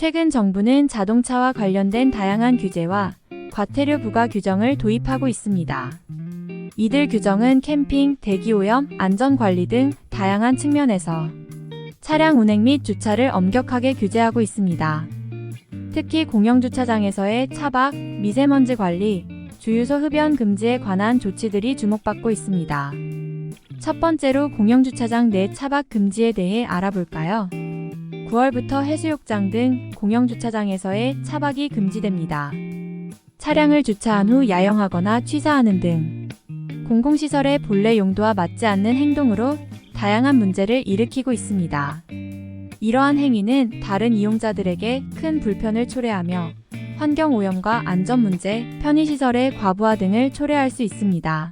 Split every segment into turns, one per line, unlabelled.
최근 정부는 자동차와 관련된 다양한 규제와 과태료 부과 규정을 도입하고 있습니다. 이들 규정은 캠핑, 대기오염, 안전관리 등 다양한 측면에서 차량 운행 및 주차를 엄격하게 규제하고 있습니다. 특히 공영주차장에서의 차박, 미세먼지 관리, 주유소 흡연 금지에 관한 조치들이 주목받고 있습니다. 첫 번째로 공영주차장 내 차박 금지에 대해 알아볼까요? 9월부터 해수욕장 등 공영주차장에서의 차박이 금지됩니다. 차량을 주차한 후 야영하거나 취사하는 등 공공시설의 본래 용도와 맞지 않는 행동으로 다양한 문제를 일으키고 있습니다. 이러한 행위는 다른 이용자들에게 큰 불편을 초래하며 환경오염과 안전문제, 편의시설의 과부하 등을 초래할 수 있습니다.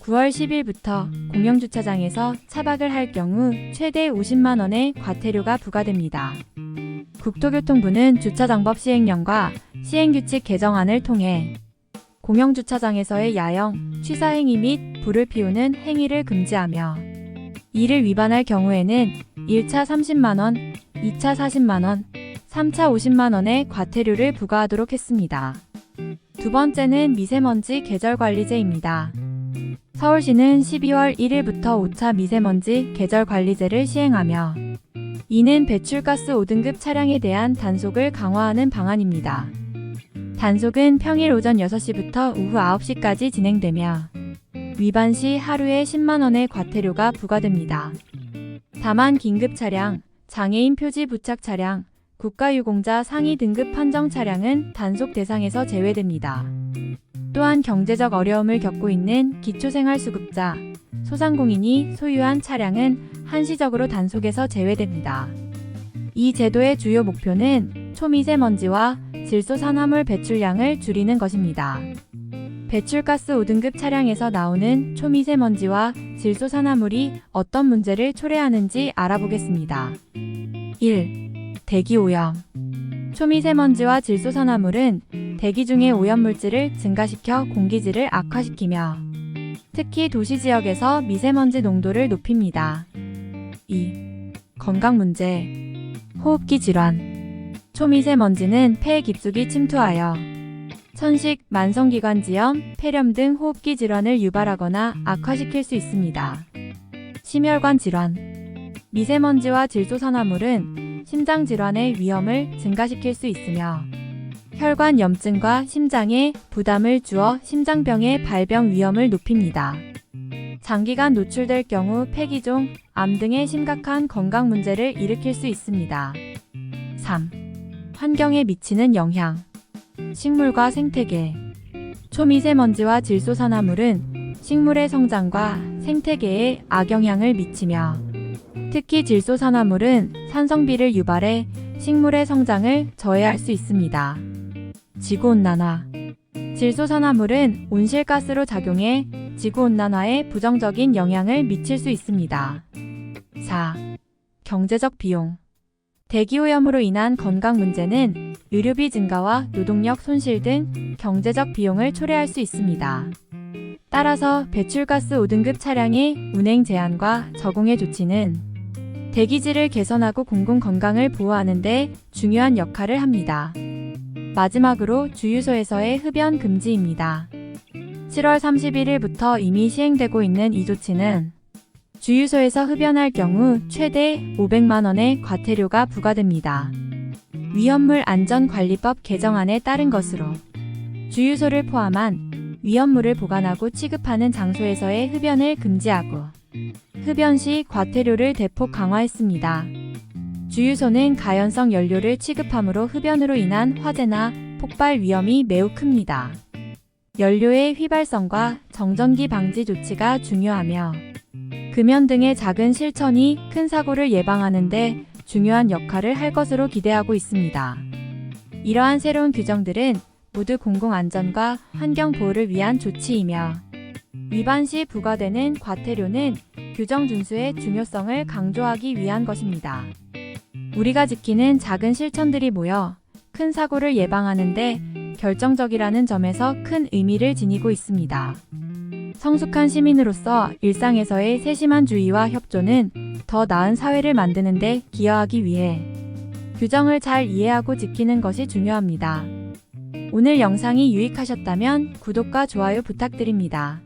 9월 10일부터 공영주차장에서 차박을 할 경우 최대 50만 원의 과태료가 부과됩니다. 국토교통부는 주차장법 시행령과 시행규칙 개정안을 통해 공영주차장에서의 야영, 취사 행위 및 불을 피우는 행위를 금지하며 이를 위반할 경우에는 1차 30만 원, 2차 40만 원, 3차 50만 원의 과태료를 부과하도록 했습니다. 두 번째는 미세먼지 계절관리제입니다. 서울시는 12월 1일부터 5차 미세먼지 계절관리제를 시행하며 이는 배출가스 5등급 차량에 대한 단속을 강화하는 방안입니다. 단속은 평일 오전 6시부터 오후 9시까지 진행되며 위반 시 하루에 10만 원의 과태료가 부과됩니다. 다만 긴급 차량, 장애인 표지 부착 차량, 국가유공자 상위 등급 판정 차량은 단속 대상에서 제외됩니다. 또한 경제적 어려움을 겪고 있는 기초생활수급자, 소상공인이 소유한 차량은 한시적으로 단속에서 제외됩니다. 이 제도의 주요 목표는 초미세먼지와 질소산화물 배출량을 줄이는 것입니다. 배출가스 5등급 차량에서 나오는 초미세먼지와 질소산화물이 어떤 문제를 초래하는지 알아보겠습니다. 1. 대기오염. 초미세먼지와 질소산화물은 대기 중의 오염물질을 증가시켜 공기질을 악화시키며 특히 도시지역에서 미세먼지 농도를 높입니다. 2. 건강문제. 호흡기 질환. 초미세먼지는 폐 깊숙이 침투하여 천식, 만성기관지염, 폐렴 등 호흡기 질환을 유발하거나 악화시킬 수 있습니다. 심혈관 질환. 미세먼지와 질소산화물은 심장질환의 위험을 증가시킬 수 있으며 혈관 염증과 심장에 부담을 주어 심장병의 발병 위험을 높입니다. 장기간 노출될 경우 폐기종, 암 등의 심각한 건강 문제를 일으킬 수 있습니다. 3. 환경에 미치는 영향. 식물과 생태계. 초미세먼지와 질소산화물은 식물의 성장과 생태계에 악영향을 미치며 특히 질소산화물은 산성비를 유발해 식물의 성장을 저해할 수 있습니다. 지구온난화. 질소산화물은 온실가스로 작용해 지구온난화에 부정적인 영향을 미칠 수 있습니다. 4. 경제적 비용. 대기오염으로 인한 건강 문제는 의료비 증가와 노동력 손실 등 경제적 비용을 초래할 수 있습니다. 따라서 배출가스 5등급 차량의 운행 제한과 적용의 조치는 대기질을 개선하고 공공건강을 보호하는 데 중요한 역할을 합니다. 마지막으로 주유소에서의 흡연 금지입니다. 7월 31일부터 이미 시행되고 있는 이 조치는 주유소에서 흡연할 경우 최대 500만 원의 과태료가 부과됩니다. 위험물 안전관리법 개정안에 따른 것으로 주유소를 포함한 위험물을 보관하고 취급하는 장소에서의 흡연을 금지하고 흡연 시 과태료를 대폭 강화했습니다. 주유소는 가연성 연료를 취급함으로 흡연으로 인한 화재나 폭발 위험이 매우 큽니다. 연료의 휘발성과 정전기 방지 조치가 중요하며 금연 등의 작은 실천이 큰 사고를 예방하는 데 중요한 역할을 할 것으로 기대하고 있습니다. 이러한 새로운 규정들은 모두 공공안전과 환경보호를 위한 조치이며 위반 시 부과되는 과태료는 규정 준수의 중요성을 강조하기 위한 것입니다. 우리가 지키는 작은 실천들이 모여 큰 사고를 예방하는 데 결정적이라는 점에서 큰 의미를 지니고 있습니다. 성숙한 시민으로서 일상에서의 세심한 주의와 협조는 더 나은 사회를 만드는 데 기여하기 위해 규정을 잘 이해하고 지키는 것이 중요합니다. 오늘 영상이 유익하셨다면 구독과 좋아요 부탁드립니다.